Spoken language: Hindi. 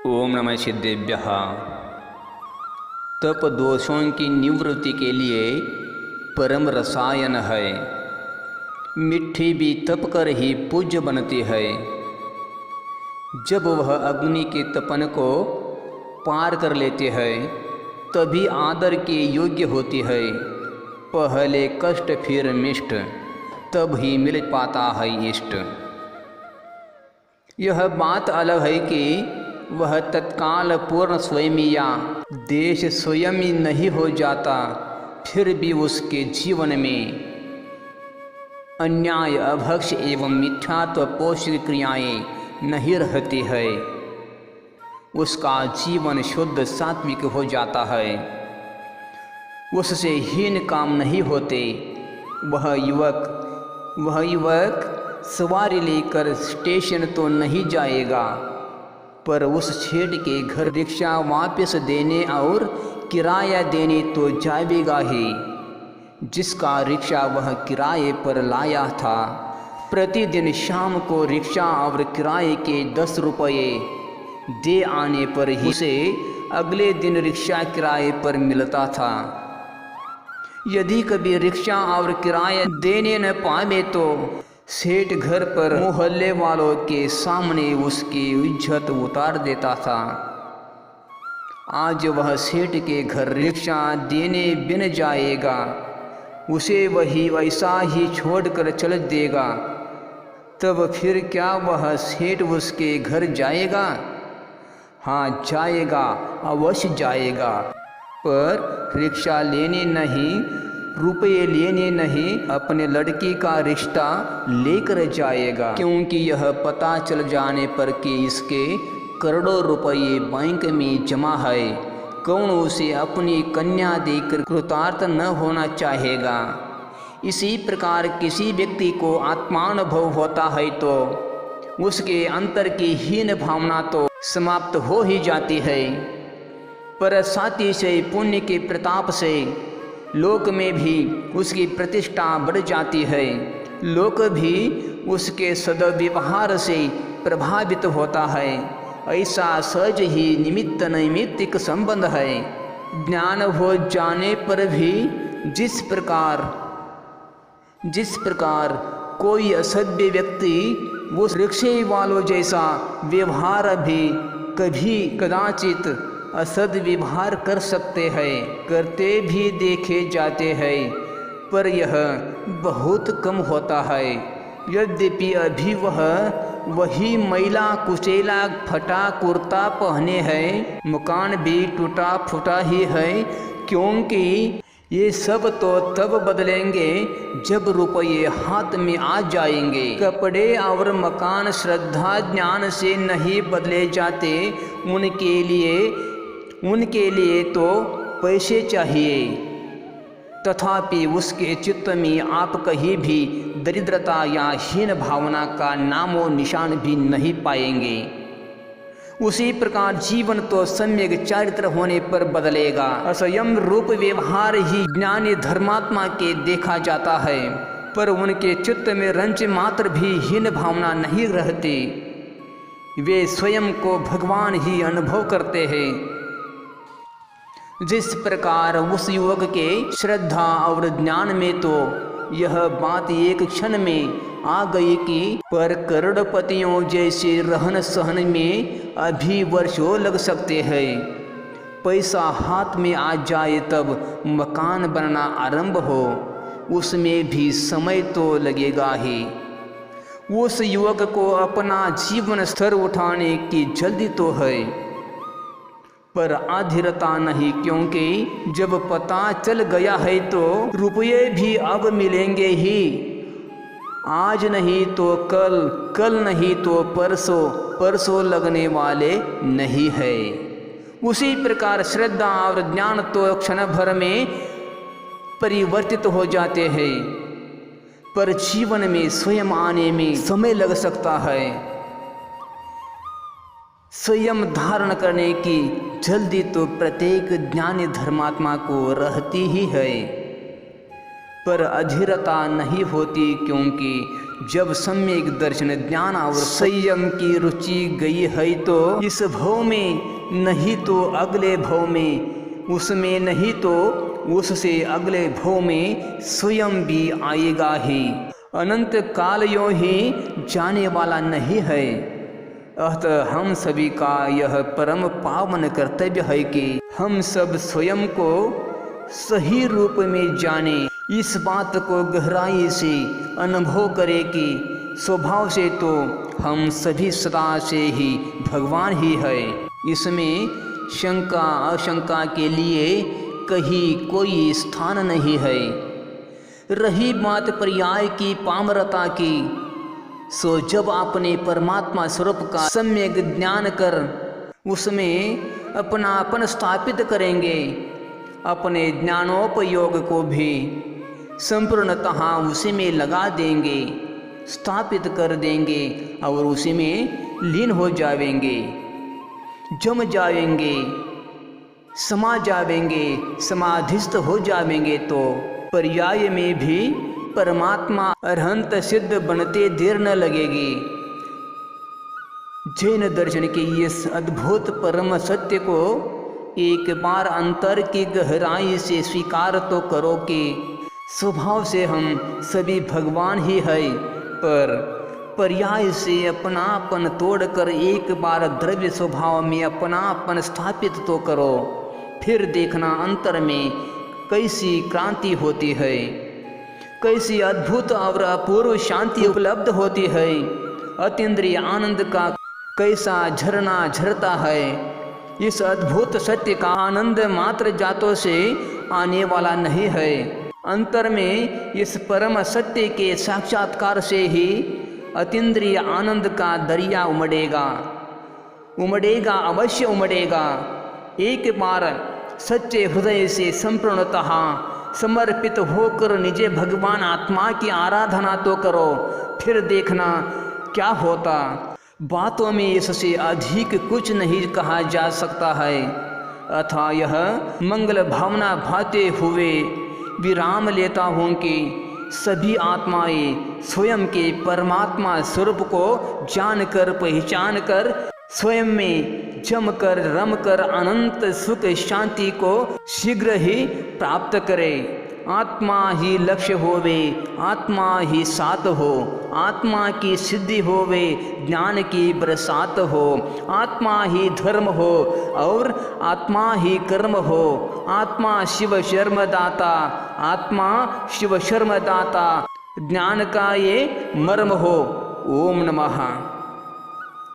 ओम नमः सिद्धेभ्यः। तप दोषों की निवृत्ति के लिए परम रसायन है। मिट्टी भी तप कर ही पूज्य बनती है। जब वह अग्नि के तपन को पार कर लेती है तभी आदर के योग्य होती है। पहले कष्ट फिर मिष्ट, तब ही मिल पाता है इष्ट। यह बात अलग है कि वह तत्काल पूर्ण स्वयं या देश स्वयं ही नहीं हो जाता, फिर भी उसके जीवन में अन्याय, अभक्ष एवं मिथ्यात्व पोषक क्रियाएं नहीं रहती है। उसका जीवन शुद्ध सात्विक हो जाता है। उससे हीन काम नहीं होते। वह युवक सवारी लेकर स्टेशन तो नहीं जाएगा, पर उस सेठ के घर रिक्शा वापस देने और किराया देने तो जाएगा ही, जिसका रिक्शा वह किराए पर लाया था। प्रतिदिन शाम को रिक्शा और किराए के 10 रुपये दे आने पर ही उसे अगले दिन रिक्शा किराए पर मिलता था। यदि कभी रिक्शा और किराया देने न पावे तो सेठ घर पर मोहल्ले वालों के सामने उसकी इज्जत उतार देता था। आज वह सेठ के घर रिक्शा देने बिन जाएगा, उसे वही वैसा ही छोड़कर चल देगा, तब फिर क्या वह सेठ उसके घर जाएगा? हाँ जाएगा, अवश्य जाएगा, पर रिक्शा लेने नहीं, रुपये लेने नहीं, अपने लड़की का रिश्ता लेकर जाएगा। क्योंकि यह पता चल जाने पर कि इसके करोड़ों रुपये बैंक में जमा है, कौन उसे अपनी कन्या देकर कृतार्थ न होना चाहेगा। इसी प्रकार किसी व्यक्ति को आत्मानुभव होता है तो उसके अंतर की हीन भावना तो समाप्त हो ही जाती है, पर साथी से पुण्य के प्रताप से लोक में भी उसकी प्रतिष्ठा बढ़ जाती है। लोक भी उसके सद्व्यवहार से प्रभावित होता है। ऐसा सहज ही निमित्त नैमित्तिक संबंध है। ज्ञान हो जाने पर भी जिस प्रकार कोई असभ्य व्यक्ति उस रिक्शे वालों जैसा व्यवहार भी कभी कदाचित असद व्यवहार कर सकते हैं, करते भी देखे जाते हैं, पर यह बहुत कम होता है। यद्यपि अभी वह वही मैला कुचैला फटा कुर्ता पहने हैं, मकान भी टूटा फूटा ही है, क्योंकि ये सब तो तब बदलेंगे जब रुपये हाथ में आ जाएंगे। कपड़े और मकान श्रद्धा ज्ञान से नहीं बदले जाते, उनके लिए तो पैसे चाहिए। तथापि उसके चित्त में आप कहीं भी दरिद्रता या हीन भावना का नामो निशान भी नहीं पाएंगे। उसी प्रकार जीवन तो सम्यक चारित्र होने पर बदलेगा। असंयम रूप व्यवहार ही ज्ञानी धर्मात्मा के देखा जाता है, पर उनके चित्त में रंच मात्र भी हीन भावना नहीं रहती। वे स्वयं को भगवान ही अनुभव करते हैं। जिस प्रकार उस युवक के श्रद्धा और ज्ञान में तो यह बात एक क्षण में आ गई कि पर करोड़पतियों जैसे रहन सहन में अभी वर्षों लग सकते हैं। पैसा हाथ में आ जाए तब मकान बनना आरंभ हो, उसमें भी समय तो लगेगा ही। उस युवक को अपना जीवन स्तर उठाने की जल्दी तो है, पर आधीरता नहीं, क्योंकि जब पता चल गया है तो रुपये भी अब मिलेंगे ही। आज नहीं तो कल, कल नहीं तो परसों, परसों लगने वाले नहीं है। उसी प्रकार श्रद्धा और ज्ञान तो क्षण भर में परिवर्तित हो जाते हैं, पर जीवन में स्वयं आने में समय लग सकता है। स्वयं धारण करने की जल्दी तो प्रत्येक ज्ञानी धर्मात्मा को रहती ही है, पर अधीरता नहीं होती, क्योंकि जब सम्यक दर्शन ज्ञान और संयम की रुचि गई है तो इस भव में नहीं तो अगले भव में, उसमें नहीं तो उससे अगले भव में स्वयं भी आएगा ही। अनंत काल यों ही जाने वाला नहीं है। अतः हम सभी का यह परम पावन कर्तव्य है कि हम सब स्वयं को सही रूप में जाने, इस बात को गहराई से अनुभव करें कि स्वभाव से तो हम सभी सदा से ही भगवान ही है। इसमें शंका आशंका के लिए कहीं कोई स्थान नहीं है। रही बात पर्याय की, पामरता की, सो जब अपने परमात्मा स्वरूप का सम्यक ज्ञान कर उसमें अपनापन स्थापित करेंगे, अपने ज्ञानोपयोग को भी संपूर्णतः उसी में लगा देंगे, स्थापित कर देंगे और उसी में लीन हो जाएंगे, जम जाएंगे, समा जाएंगे, समाधिस्थ हो जाएंगे, तो पर्याय में भी परमात्मा अरहंत सिद्ध बनते देर न लगेगी। जैन दर्शन के इस अद्भुत परम सत्य को एक बार अंतर की गहराई से स्वीकार तो करो कि स्वभाव से हम सभी भगवान ही है, पर पर्याय से अपनापन तोड़कर एक बार द्रव्य स्वभाव में अपनापन स्थापित तो करो, फिर देखना अंतर में कैसी क्रांति होती है, कैसी अद्भुत और अपूर्व शांति उपलब्ध होती है, अतीन्द्रिय आनंद का कैसा झरना झरता है। इस अद्भुत सत्य का आनंद मात्र जातों से आने वाला नहीं है, अंतर में इस परम सत्य के साक्षात्कार से ही अतीन्द्रिय आनंद का दरिया उमड़ेगा, उमड़ेगा, अवश्य उमड़ेगा। एक बार सच्चे हृदय से संपूर्णतः समर्पित होकर निजे भगवान आत्मा की आराधना तो करो, फिर देखना क्या होता। बातों में इससे अधिक कुछ नहीं कहा जा सकता है। अथा यह मंगल भावना भाते हुए विराम लेता हूँ कि सभी आत्माएं स्वयं के परमात्मा स्वरूप को जानकर पहचान कर स्वयं में जमकर रमकर अनंत सुख शांति को शीघ्र ही प्राप्त करे। आत्मा ही लक्ष्य होवे, आत्मा ही साथ हो, आत्मा की सिद्धि होवे, ज्ञान की बरसात हो, आत्मा ही धर्म हो और आत्मा ही कर्म हो, आत्मा शिव शर्म दाता, आत्मा शिव शर्म दाता, ज्ञान का ये मर्म हो। ओम नमः।